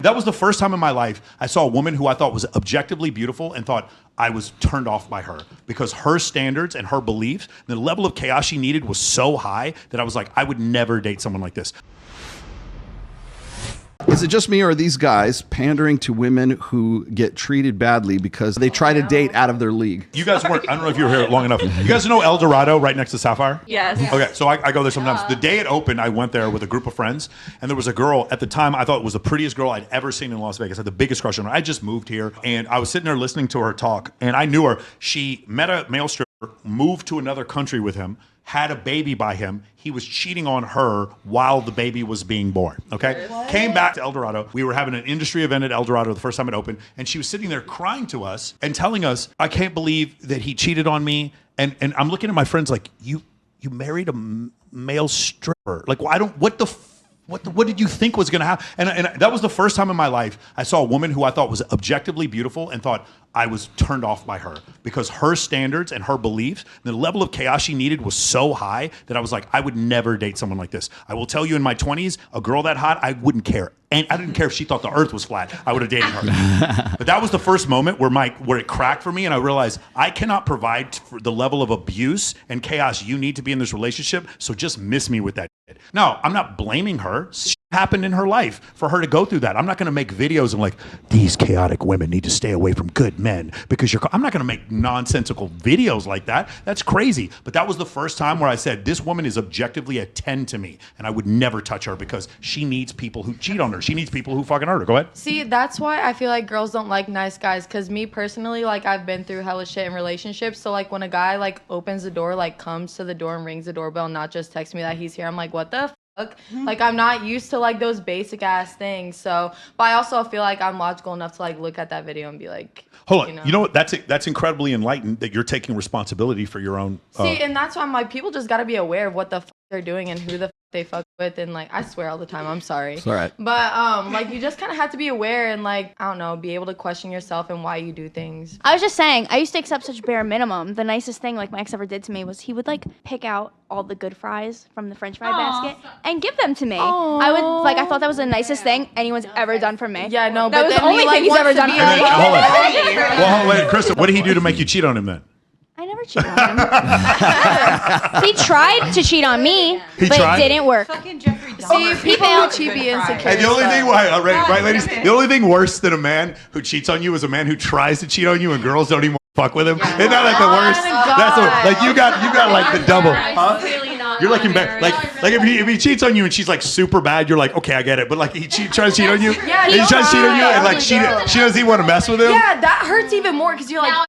That was the first time in my life I saw a woman who I thought was objectively beautiful and thought I was turned off by her because her standards and her beliefs, the level of chaos she needed was so high that I was like, I would never date someone like this. Is it just me, or are these guys pandering to women who get treated badly because they try to date out of their league? You guys weren't, I don't know if you were here long enough. You guys know El Dorado right next to Sapphire? Yes. Okay, so I go there sometimes. The day it opened, I went there with a group of friends, and there was a girl, at the time, I thought was the prettiest girl I'd ever seen in Las Vegas. I had the biggest crush on her. I just moved here, and I was sitting there listening to her talk, and I knew her. She met a male stripper, moved to another country with him, had a baby by him. He was cheating on her while the baby was being born, okay? What? Came back to El Dorado. We were having an industry event at El Dorado the first time it opened, and she was sitting there crying to us and telling us, I can't believe that he cheated on me. And I'm looking at my friends like, you married a male stripper. Like, well, what did you think was going to happen? And that was the first time in my life I saw a woman who I thought was objectively beautiful and thought I was turned off by her because her standards and her beliefs, the level of chaos she needed was so high that I was like, I would never date someone like this. I will tell you, in my 20s, a girl that hot, I wouldn't care. And I didn't care if she thought the earth was flat. I would have dated her. But that was the first moment where it cracked for me, and I realized I cannot provide for the level of abuse and chaos you need to be in this relationship, so just miss me with that shit. No, I'm not blaming her. Shit happened in her life for her to go through that. I'm not going to make videos of like, these chaotic women need to stay away from good men because I'm not going to make nonsensical videos like that. That's crazy. But that was the first time where I said, this woman is objectively a 10 to me, and I would never touch her because she needs people who cheat on her. She needs people who fucking hurt her. Go ahead. See, that's why I feel like girls don't like nice guys, because me personally, like, I've been through hella shit in relationships. So like when a guy like opens the door, like comes to the door and rings the doorbell, not just text me that he's here, I'm like, what the fuck? Like, I'm not used to like those basic ass things. So, but I also feel like I'm logical enough to like look at that video and be like, hold on, you know what? That's incredibly enlightened that you're taking responsibility for your own. See, and that's why I'm like, people just got to be aware of what the fuck they're doing and who the fuck they fuck with, and like, I swear all the time, I'm sorry. It's all right. But like, you just kind of have to be aware and like, I don't know, be able to question yourself and why you do things. I was just saying, I used to accept such bare minimum. The nicest thing like my ex ever did to me was he would like pick out all the good fries from the French fry basket and give them to me. I thought that was the nicest thing anyone's ever done for me. Yeah, no, that but was then the only thing he's ever done for me. Hold on. Well, wait, Krista, what did he do to make you cheat on him then? I never cheated on him. He tried to cheat on me, but tried? It didn't work. Fucking Jeffrey Dahmer. See, people who cheat be insecure. Hey, the only thing, right, ladies? The only thing worse than a man who cheats on you is a man who tries to cheat on you and girls don't even fuck with him. Yeah. Isn't that like the worst? That's like you got like the double. Huh? You're like like if he cheats on you and she's like super bad, you're like, okay, I get it. But like he tries to cheat on you, and he tries to cheat on you, and like she doesn't even want to mess with him. Yeah, that hurts even more because you're like,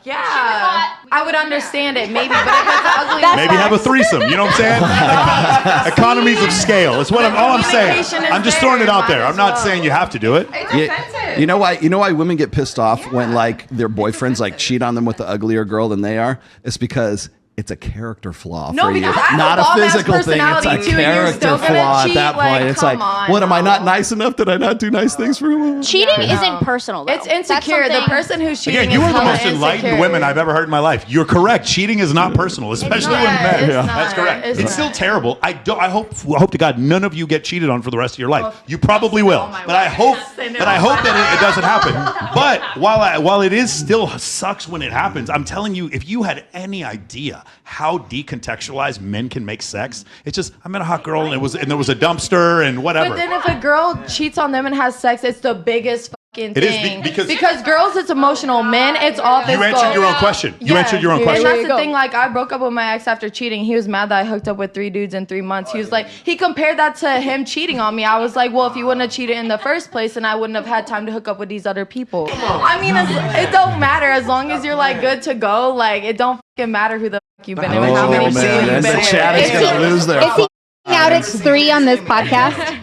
yeah, I would understand it maybe, but if it's ugly, maybe have a threesome. You know what I'm saying? Economies of scale. It's all I'm saying. I'm just throwing it out there. I'm not saying you have to do it. It's offensive. You know why women get pissed off when like their boyfriends like cheat on them with the uglier girl than they are? It's because it's a character flaw for you, not a physical thing. It's a character flaw at that point. It's like, what, am I not nice enough? Did I not do nice things for you? Cheating isn't personal, though. It's insecure. The person who's cheating again, you are the most enlightened women I've ever heard in my life. You're correct. Cheating is not personal, especially when men. That's correct. It's still terrible. I hope to God none of you get cheated on for the rest of your life. You probably will, but I hope that it doesn't happen. But while it is still sucks when it happens, I'm telling you, if you had any idea how decontextualized men can make sex, it's just, I met a hot girl and there was a dumpster and whatever. But then if a girl cheats on them and has sex, it's the biggest fucking thing. It is because girls, it's emotional. Men, it's all physical. You answered your own question. You answered your own question. And that's the thing, like, I broke up with my ex after cheating. He was mad that I hooked up with 3 dudes in 3 months. He was like, he compared that to him cheating on me. I was like, well, if you wouldn't have cheated in the first place, then I wouldn't have had time to hook up with these other people. I mean, it don't matter. As long as you're like good to go, like, it don't fucking matter who the fuck you've been in and how many people you've been the chat is gonna lose their Is he finding out it's 3 on this podcast?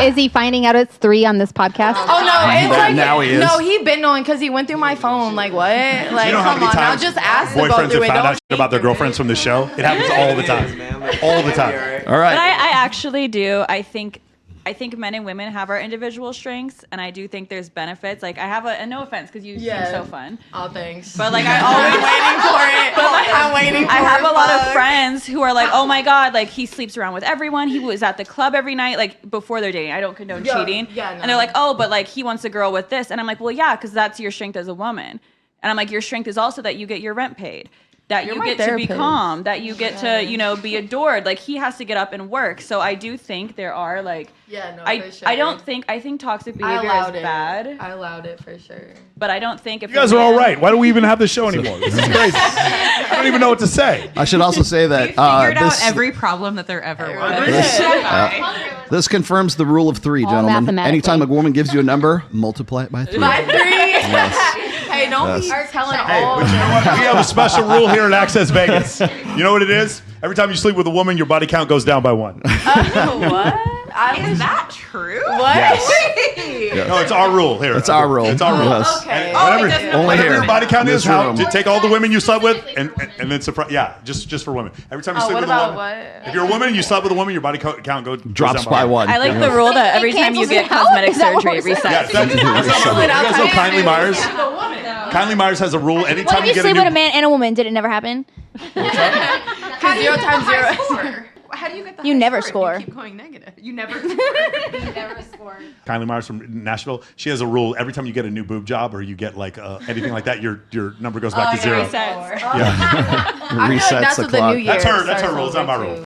Is he finding out it's 3 on this podcast? Oh no, it's like now he is. No, he been knowing because he went through my phone. Like what? Like you know how come many on, now times just ask to go boyfriends through have it. found out Don't shit about their girlfriends from the show? It happens all the time. All the time. All right. But I actually do. I think I think men and women have our individual strengths, and I do think there's benefits. Like I have and no offense, because you seem so fun. Oh, thanks. But like I always waiting for it. But like I'm waiting. I have a lot of friends who are like, oh my god, like he sleeps around with everyone. He was at the club every night, like before they're dating. I don't condone cheating. Yeah, no. And they're like, oh, but like he wants a girl with this, and I'm like, well, yeah, because that's your strength as a woman. And I'm like, your strength is also that you get your rent paid. That you get to be calm, that you get to, be adored. Like he has to get up and work. So I do think there are like, for sure. I think toxic behavior is bad. I allowed it for sure. But I don't think if you guys are all right. Why do we even have this show anymore? This is crazy. I don't even know what to say. I should also say that we figured out every problem that there ever was. This confirms the rule of 3, gentlemen. Anytime a woman gives you a number, multiply it by 3. By 3. Yes. Hey, don't be telling all. But you know what? We have a special rule here at Access Vegas. You know what it is? Every time you sleep with a woman, your body count goes down by 1. What? Is that true? What? Yes. No, it's our rule here. It's our rule. It's our rule. Yes. Okay. Whatever your body count is, to take all the women you slept with, and then surprise. Yeah, just for women. Every time you sleep with a woman, if you're a woman and you slept with a woman, your body count drops by 1. I like the rule that every time you get cosmetic surgery, it resets. Yes, you guys know Kindly Myers? Kindly Myers has a rule. Anytime what if you sleep with a man and a woman? Did it never happen? Because 0 times 0. How do you get the You never score. You keep going negative. You never score. You never score. Kindly Myers from Nashville. She has a rule. Every time you get a new boob job or you get like anything like that, your number goes back to 0. Resets. Resets that's the what clock. the new year That's her rule. It's not my rule.